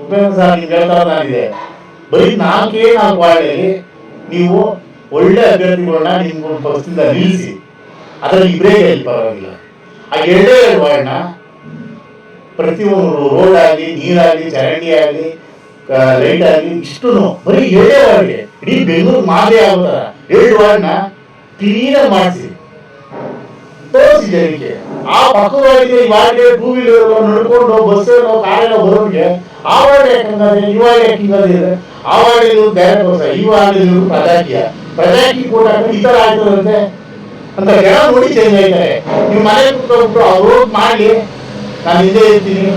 Upendra sir ನೀವು ಹೇಳ್ತಾರಿದೆ ಬರೀ ನಾಲ್ಕು ವಾರ್ಡಲ್ಲಿ ನೀವು ಒಳ್ಳೆ ಅಭ್ಯರ್ಥಿಗಳನ್ನ ನಿಮ್ಮ ಪಕ್ಷದಿಂದ ನಿಲ್ಲಿಸಿ ಅದರಲ್ಲಿ ಇಬ್ಬರೇ ಪರವಾಗಿಲ್ಲ. ಆ ಎರಡೇ ವಾರ್ಡ್ನ ಪ್ರತಿಯೊಂದು ರೋಡ್ ಆಗಲಿ, ನೀರಾಗಲಿ, ಚರಂಡಿ ಆಗಲಿ, ಲೈಟ್ ಆಗಲಿ ಇಷ್ಟು ಬರೀ ಎರಡೇ ವಾರ್ಡ್ಗೆ ಇಡೀ ಬೆಂಗಳೂರು ಮಾದರಿ ಆಗೋ ಥರ 2 ವಾರ್ಡ್ನ ಕ್ಲೀನಾಗಿ ಮಾಡಿಸಿ ತೋರಿಸಿ ಜನಕ್ಕೆ. ಆ ಪಕ್ಕದ ವಾರ್ಡ್ಗೆ ಈ ವಾರ್ಡ್ಗೆ 2 ವೀಲರ್ ನಡ್ಕೊಂಡು ಬಸ್ಸಲ್ಲೋ ಕಾರೆಲ್ಲೋ ಬರೋರಿಗೆ ಆ ವಾರ್ಡ್ ಯಾಕಂದ್ರೆ ಈ ವಾರ್ಡ್ ಯಾಕಿಂಗಿದೆ, ಆ ವಾರ್ಡ್ ಬೇರೆ ಬಸ್, ಈ ವಾರ್ಡ್ ಪ್ರಜಾಕಿ ಕೂಡ ಈ ತರ ಆಗ್ತದಂತೆ ಅಂತ ಜನ ನೋಡಿ ಚೇಂಜ್ ಆಯ್ತಾರೆ. ನೀವು ಮನೆ ಕೂತ್ಕೊಂಡ್ಬಿಟ್ಟು ಅವ್ರು ಮಾಡ್ಲಿ, ನಾನು ಹಿಂದೆ ಇರ್ತೀನಿ,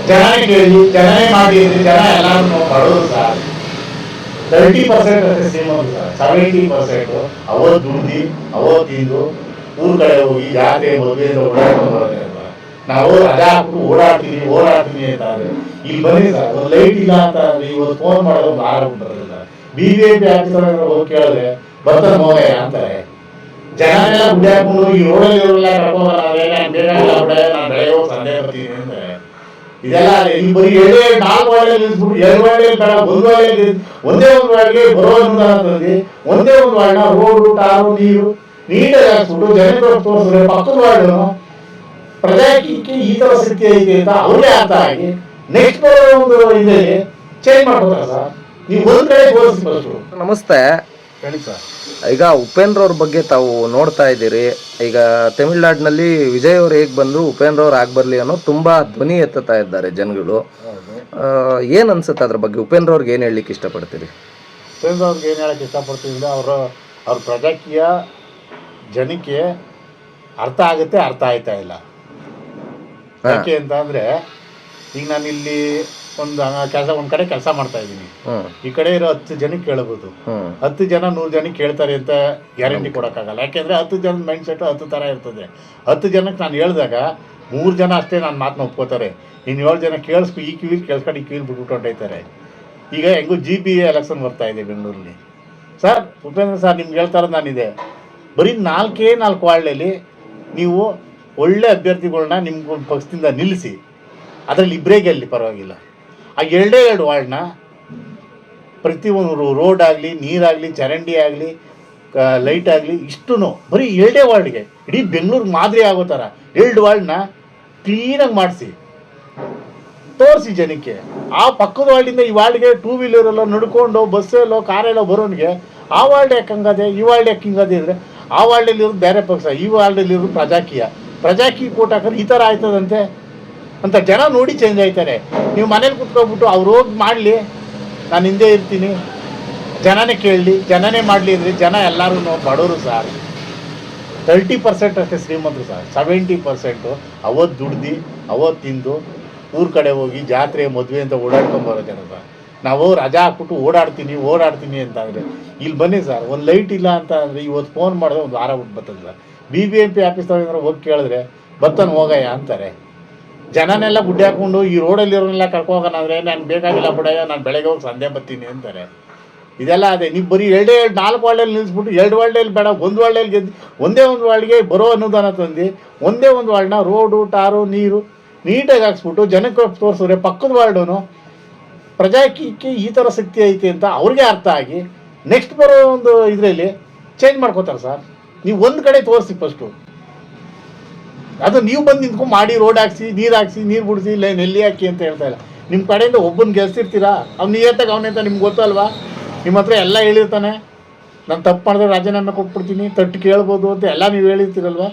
ಜನನೇ ಕೇಳಿ, ಜನನೇ ಮಾಡಿ, ಜನ ಎಲ್ಲಾರು ಪಡೋದು ಸರ್. 30% ಅಷ್ಟೇ ಶ್ರೀಮಂತ ಸರ್, 70% ಅವತ್ತು ದುಡ್ದು ಅವತ್ತು ತಿಂದು ಊರ್ ಕಡೆ ಹೋಗಿ ಜಾತ್ರೆ ಮದುವೆಯಿಂದ ಓಡಾಡ್ಕೊಂಡು ಬರೋದೇ. ನಾವು ರಜಾ ಹಾಕ್ಬಿಟ್ಟು ಓಡಾಡ್ತೀನಿ ಅಂತ ಅಂದ್ರೆ ಇಲ್ಲಿ ಬನ್ನಿ ಸರ್, ಒಂದು ಲೈಟ್ ಇಲ್ಲ ಅಂತ ಅಂದ್ರೆ ಇವತ್ತು ಫೋನ್ ಮಾಡೋದು ಆರಾಗ್ಬಿಟ್ಟಿರೋದಿಲ್ಲ. BJP ಆಫೀಸರ್ ಹೋಗಿ ಕೇಳಿದ್ರೆ ಬರ್ತಾನೆ ಮೋಗಯ್ಯ ಅಂತಾರೆ. ಜನನೆಲ್ಲ ಗುಡ್ಡೆ ಹಾಕೊಂಡು ಈ ರೋಡಲ್ಲಿ ಇರೋಲ್ಲ ಬೇಕಾಗಿಲ್ಲ ಬಿಡ, ನಾನು ಬೆಳಗ್ಗೆ ಹೋಗಿ ಸಂದೇಹ ಬರ್ತೀನಿ ಅಂದ್ರೆ ಇದೆಲ್ಲ ಈ ಬರೀ 4 ವಾರ್ಡಲ್ಲಿ ನಿಲ್ಸ್ಬಿಟ್ಟು 2 ವಾರ್ಡಲ್ಲಿ ಬೇಡ, 1 ವಾರ್ಡಲ್ಲಿ ಒಂದೇ ಒಂದು ವಾರ್ಡ್ಗೆ ಬರೋ ಅನುದಾನ ತಂದು ಒಂದೇ ಒಂದು ವಾರ್ಡ್ನ ರೋಡು, ಟಾರು, ನೀರು ನೀಟಾಗಿ ಹಾಕ್ಸ್ಬಿಟ್ಟು ಜನಕ್ಕೆ ತೋರಿಸಿದ್ರೆ ಪಕ್ಕದ ವಾರ್ಡ್ ಪ್ರಜಾಕೀಯಕ್ಕೆ ಈ ತರ ಸ್ಥಿತಿ ಐತೆ ಅಂತ ಅವ್ರಿಗೆ ಅರ್ಥ ಆಗಿ ನೆಕ್ಸ್ಟ್ ಬರೋ ಒಂದು ಇದರಲ್ಲಿ ಚೇಂಜ್ ಮಾಡ್ಬೋದಾ ಸರ್? ನೀವು ಒಂದ್ ಕಡೆ ತೋರಿಸ್ಬೇಕು. ನಮಸ್ತೆ. ಹೇಳಿ ಸರ್. ಈಗ ಉಪೇಂದ್ರ ಅವ್ರ ಬಗ್ಗೆ ತಾವು ನೋಡ್ತಾ ಇದ್ದೀರಿ. ಈಗ ತಮಿಳ್ನಾಡಿನಲ್ಲಿ ವಿಜಯ್ ಅವ್ರು ಹೇಗೆ ಬಂದ್ರು ಉಪೇಂದ್ರ ಅವ್ರು ಆಗ್ಬರ್ಲಿ ಅನ್ನೋ ತುಂಬಾ ಧ್ವನಿ ಎತ್ತುತ್ತಾ ಇದ್ದಾರೆ ಜನಗಳು. ಏನ್ ಅನ್ಸುತ್ತೆ ಅದ್ರ ಬಗ್ಗೆ? ಉಪೇಂದ್ರ ಅವ್ರಿಗೆ ಏನ್ ಹೇಳಲಿಕ್ಕೆ ಇಷ್ಟಪಡ್ತೀರಿ? ಉಪೇಂದ್ರ ಅವ್ರಿಗೆ ಏನ್ ಹೇಳಕ್ ಇಷ್ಟಪಡ್ತೀನಿ, ಅವ್ರ ಪ್ರಜಾಕೀಯ ಜನಕ್ಕೆ ಅರ್ಥ ಆಗುತ್ತೆ, ಅರ್ಥ ಆಯ್ತಾ ಇಲ್ಲ. ಯಾಕೆ ಅಂತ ಅಂದ್ರೆ ಈಗ ನಾನು ಇಲ್ಲಿ ಒಂದ್ ಕಡೆ ಕೆಲಸ ಮಾಡ್ತಾ ಇದ್ದೀನಿ, ಈ ಕಡೆ ಇರೋ 10 ಜನಕ್ಕೆ ಕೇಳಬಹುದು, 10 ಜನ 100 ಜನಕ್ಕೆ ಕೇಳ್ತಾರೆ ಅಂತ ಗ್ಯಾರಂಟಿ ಕೊಡಕ್ಕಾಗಲ್ಲ. ಯಾಕೆಂದ್ರೆ 10 ಜನದ ಮೈಂಡ್ ಸೆಟ್ 10 ತರ ಇರ್ತದೆ. 10 ಜನಕ್ಕೆ ನಾನು ಹೇಳಿದಾಗ 3 ಜನ ಅಷ್ಟೇ ನಾನು ಮಾತನ್ನ ಒಪ್ಕೋತಾರೆ, ಇನ್ನು 7 ಜನ ಕೇಳಿಸ್ಕೊ ಈ ಕಿವಿಲ್ ಕೇಳಿಸ್ಕೊಂಡು ಈ ಕಿವಿಲ್ ಬಿಟ್ಬಿಟ್ಟು ಹೊಂಟೈತಾರೆ. ಈಗ ಹೆಂಗು GBA ಎಲೆಕ್ಷನ್ ಬರ್ತಾ ಇದೆ ಬೆಂಗಳೂರಲ್ಲಿ ಸರ್. ಉಪೇಂದ್ರ ಸರ್ ನಿಮ್ಗೆ ಹೇಳ್ತಾ ಇರೋದು ನಾನಿದೆ, ಬರೀ 4 ವಾರ್ಡಲ್ಲಿ ನೀವು ಒಳ್ಳೆ ಅಭ್ಯರ್ಥಿಗಳನ್ನ ನಿಮ್ಮ ಪಕ್ಷದಿಂದ ನಿಲ್ಲಿಸಿ ಅದರಲ್ಲಿ ಇಬ್ಬರೇ ಗೆಲ್ಲಿ ಪರವಾಗಿಲ್ಲ. ಆ 2 ವಾರ್ಡ್ನ ಪ್ರತಿಯೊಂದು ರೋಡ್ ಆಗಲಿ, ನೀರಾಗಲಿ, ಚರಂಡಿ ಆಗಲಿ, ಲೈಟ್ ಆಗಲಿ ಇಷ್ಟು ಬರೀ 2 ವಾರ್ಡ್ಗೆ ಇಡೀ ಬೆಂಗಳೂರು ಮಾದರಿ ಆಗೋ ಥರ 2 ವಾರ್ಡ್ನ ಕ್ಲೀನಾಗಿ ಮಾಡಿಸಿ ತೋರಿಸಿ ಜನಕ್ಕೆ. ಆ ಪಕ್ಕದ ವಾರ್ಡಿಂದ ಈ ವಾರ್ಡ್ಗೆ 2 ವೀಲರೆಲ್ಲ ನಡ್ಕೊಂಡು ಬಸ್ಸಲ್ಲೋ ಕಾರೆಲ್ಲೋ ಬರೋನಿಗೆ ಆ ವಾರ್ಡ್ ಯಾಕೆ ಹಂಗದೆ, ಈ ವಾರ್ಡ್ ಯಾಕೆ ಹಿಂಗದೆ ಅಂದರೆ ಆ ವಾರ್ಡಲ್ಲಿರೋದು ಬೇರೆ ಪಕ್ಷ, ಈ ವಾರ್ಡಲ್ಲಿರೋದು ಪ್ರಜಾಕೀಯ ಕೋಟ್ ಹಾಕೋದು ಈ ಥರ ಆಯ್ತದಂತೆ ಅಂತ ಜನ ನೋಡಿ ಚೇಂಜ್ ಆಯ್ತಾರೆ. ನೀವು ಮನೇಲಿ ಕುತ್ಕೊಬಿಟ್ಟು ಅವ್ರು ಹೋಗಿ ಮಾಡಲಿ, ನಾನು ಹಿಂದೆ ಇರ್ತೀನಿ, ಜನನೇ ಕೇಳಲಿ, ಜನನೇ ಮಾಡಲಿ ಅಂದರೆ ಜನ ಎಲ್ಲರೂ ಬಡವರು ಸರ್. 30% ಅಷ್ಟೇ ಶ್ರೀಮಂತರು ಸರ್, 70% ಅವತ್ತು ದುಡ್ದು ಅವತ್ತು ತಿಂದು ಊರ್ ಕಡೆ ಹೋಗಿ ಜಾತ್ರೆ ಮದುವೆ ಅಂತ ಓಡಾಡ್ಕೊಂಬರೋ ಜನ ಸರ್. ನಾವು ರಜಾ ಹಾಕ್ಬಿಟ್ಟು ಓಡಾಡ್ತೀನಿ ಅಂತ ಅಂದರೆ ಇಲ್ಲಿ ಬನ್ನಿ ಸರ್, ಒಂದು ಲೈಟ್ ಇಲ್ಲ ಅಂತ ಅಂದರೆ ಇವತ್ತು ಫೋನ್ ಮಾಡಿದ್ರೆ ಒಂದು ವಾರ ಬಿಟ್ಟು ಬರ್ತದೆ ಸರ್. BBMP ಆಫೀಸರ್ ಹೋಗಿ ಕೇಳಿದ್ರೆ ಬರ್ತಾನೆ ಹೋಗಯ್ಯ ಅಂತಾರೆ. ಜನನೆಲ್ಲ ಗುಡ್ಡೆ ಹಾಕೊಂಡು ಈ ರೋಡಲ್ಲಿ ಇರೋನೆಲ್ಲ ಕರ್ಕೋಗೋಣ ಅಂದರೆ ನಾನು ಬೇಕಾಗಿಲ್ಲ ಬಿಡಯ್ಯ, ನಾನು ಬೆಳಗ್ಗೆ ಹೋಗಿ ಸಂಜೆ ಬರ್ತೀನಿ ಅಂತಾರೆ. ಇದೆಲ್ಲ ಅದೇ ನೀವು ಬರೀ 4 ವಾರ್ಡಲ್ಲಿ ನಿಲ್ಲಿಸ್ಬಿಟ್ಟು 2 ವಾರ್ಡಲ್ಲಿ ಬೇಡ, 1 ವಾರ್ಡಲ್ಲಿ ಗೆದ್ದು ಒಂದೇ ಒಂದು ವಾರ್ಡ್ಗೆ ಬರೋ ಅನುದಾನ ತಂದು ಒಂದೇ ಒಂದು ವಾರ್ಡ್ನ ರೋಡು, ಟಾರು, ನೀರು ನೀಟಾಗಿ ಹಾಕ್ಸ್ಬಿಟ್ಟು ಜನಕ್ಕೆ ತೋರಿಸಿದ್ರೆ ಪಕ್ಕದ ವಾರ್ಡನು ಪ್ರಜಾಕೀಯಕ್ಕೆ ಈ ಥರ ಶಕ್ತಿ ಐತೆ ಅಂತ ಅವ್ರಿಗೆ ಅರ್ಥ ಆಗಿ ನೆಕ್ಸ್ಟ್ ಬರೋ ಒಂದು ಇದರಲ್ಲಿ ಚೇಂಜ್ ಮಾಡ್ಕೋತಾರೆ ಸರ್. ನೀವು ಒಂದು ಕಡೆ ತೋರಿಸಿ ಫಸ್ಟು, ಅದು ನೀವು ಬಂದು ನಿಂತ್ಕೊಂಡು ಮಾಡಿ ರೋಡ್ ಹಾಕ್ಸಿ, ನೀರು ಬಿಡಿಸಿ, ಇಲ್ಲ ನೆಲ್ಲಿ ಹಾಕಿ ಅಂತ ಹೇಳ್ತಾ ಇಲ್ಲ. ನಿಮ್ಮ ಕಡೆಯಿಂದ ಒಬ್ಬನ ಗೆಲ್ಸಿರ್ತೀರಾ, ಅವ್ನು ನೀಯತ್ತಾಗ ಅವನಂತ ನಿಮ್ಗೆ ಗೊತ್ತಲ್ವಾ? ನಿಮ್ಮ ಹತ್ರ ಎಲ್ಲ ಹೇಳಿರ್ತಾನೆ, ನಾನು ತಪ್ಪು ಮಾಡಿದ್ರೆ ರಾಜೀನಾಮೆ ಕೊಟ್ಬಿಡ್ತೀನಿ, ತಟ್ಟು ಕೇಳ್ಬೋದು ಅಂತ ಎಲ್ಲ ನೀವು ಹೇಳಿರ್ತೀರಲ್ವ.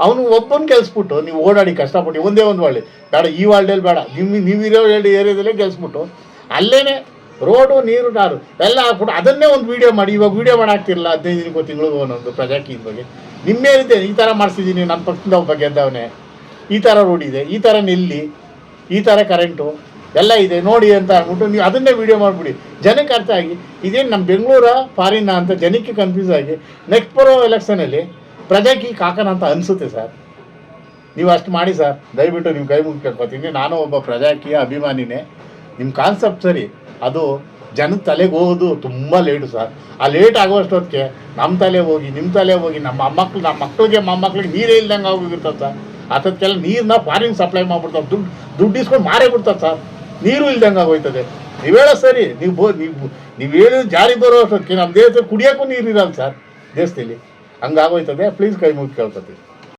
ಅವನು ಒಬ್ಬನ ಗೆಲ್ಸ್ಬಿಟ್ಟು ನೀವು ಓಡಾಡಿ ಕಷ್ಟಪಟ್ಟು ಒಂದೇ ಒಂದು ವಾರ್ಡ್ ಬೇಡ, ಈ ವಾರ್ಡಲ್ಲಿ ಬೇಡ, ನೀವಿರೋ ಏರಿಯಾದಲ್ಲೇ ಗೆಲ್ಸ್ಬಿಟ್ಟು ಅಲ್ಲೇ ರೋಡು, ನೀರು, ಟಾರು ಎಲ್ಲ ಹಾಕ್ಬಿಟ್ಟು ಅದನ್ನೇ ಒಂದು ವೀಡಿಯೋ ಮಾಡಿ. ಇವಾಗ ವೀಡಿಯೋ ಮಾಡಿ ಹಾಕ್ತಿರಲ್ಲ 15 ದಿನಕ್ಕೂ ತಿಂಗಳಿಗೂ ಒಂದೊಂದು ಪ್ರಜಾಕೀಯದ ಬಗ್ಗೆ ನಿಮ್ಮೇನಿದೆ, ಈ ಥರ ಮಾಡಿಸಿದ್ದೀನಿ, ನನ್ನ ಪಕ್ಷದಿಂದ ಒಬ್ಬ ಗೆದ್ದವನೇ, ಈ ಥರ ರೋಡ್ ಇದೆ, ಈ ಥರ ನೆಲ್ಲಿ, ಈ ಥರ ಕರೆಂಟು ಎಲ್ಲ ಇದೆ ನೋಡಿ ಅಂತ ಅಂದ್ಬಿಟ್ಟು ನೀವು ಅದನ್ನೇ ವೀಡಿಯೋ ಮಾಡಿಬಿಡಿ. ಜನಕ್ಕೆ ಅರ್ಥ ಆಗಿ ಇದೇನು ನಮ್ಮ ಬೆಂಗಳೂರ ಫಾರಿನ ಅಂತ ಜನಕ್ಕೆ ಕನ್ಫ್ಯೂಸ್ ಆಗಿ ನೆಕ್ಸ್ಟ್ ಬರೋ ಎಲೆಕ್ಷನಲ್ಲಿ ಪ್ರಜಾಕೀಯಕ್ಕೆ ಹಾಕೋಣ ಅಂತ ಅನಿಸುತ್ತೆ ಸರ್. ನೀವು ಅಷ್ಟು ಮಾಡಿ ಸರ್, ದಯವಿಟ್ಟು ನಿಮ್ಮ ಕೈ ಮುಗಿ ಕೇಳ್ಕೊತೀನಿ. ನಾನು ಒಬ್ಬ ಪ್ರಜಾಕೀಯ ಅಭಿಮಾನಿನೇ. ನಿಮ್ಮ ಕಾನ್ಸೆಪ್ಟ್ ಸರಿ, ಅದು ಜನದ ತಲೆಗೆ ಹೋಗೋದು ತುಂಬ ಲೇಟು ಸರ್. ಆ ಲೇಟ್ ಆಗೋಷ್ಟೊತ್ತಿಗೆ ನಮ್ಮ ತಲೆ ಹೋಗಿ, ನಿಮ್ಮ ತಲೆ ಹೋಗಿ, ನಮ್ಮ ಮೊಮ್ಮಕ್ಳಿಗೆ ನೀರೇ ಇಲ್ದಂಗೆ ಹೋಗಿರ್ತದೆ ಸರ್. ಅಷ್ಟೊತ್ತಿಗೆಲ್ಲ ನೀರನ್ನ ಫಾರಿನ್ ಸಪ್ಲೈ ಮಾಡ್ಬಿಡ್ತಾರೆ, ದುಡ್ಡು ಇಸ್ಕೊಂಡು ಮಾರೇ ಬಿಡ್ತಾರೆ ಸರ್. ನೀರು ಇಲ್ದಂಗೆ ಆಗೋಯ್ತದೆ. ನೀವು ಹೇಳೋ ಸರಿ, ನೀವು ಹೇಳಿ ಜಾರಿ ಬರೋ ಅಷ್ಟೊತ್ತಿಗೆ ನಮ್ಮ ದೇಶದಲ್ಲಿ ಕುಡಿಯೋಕ್ಕೂ ನೀರು ಇರಲ್ಲ ಸರ್ ದೇಶದಲ್ಲಿ. ಹಂಗಾಗೋಯ್ತದೆ. ಪ್ಲೀಸ್ ಕೈ ಮುಗಿ ಕೇಳ್ಕೊತೀವಿ.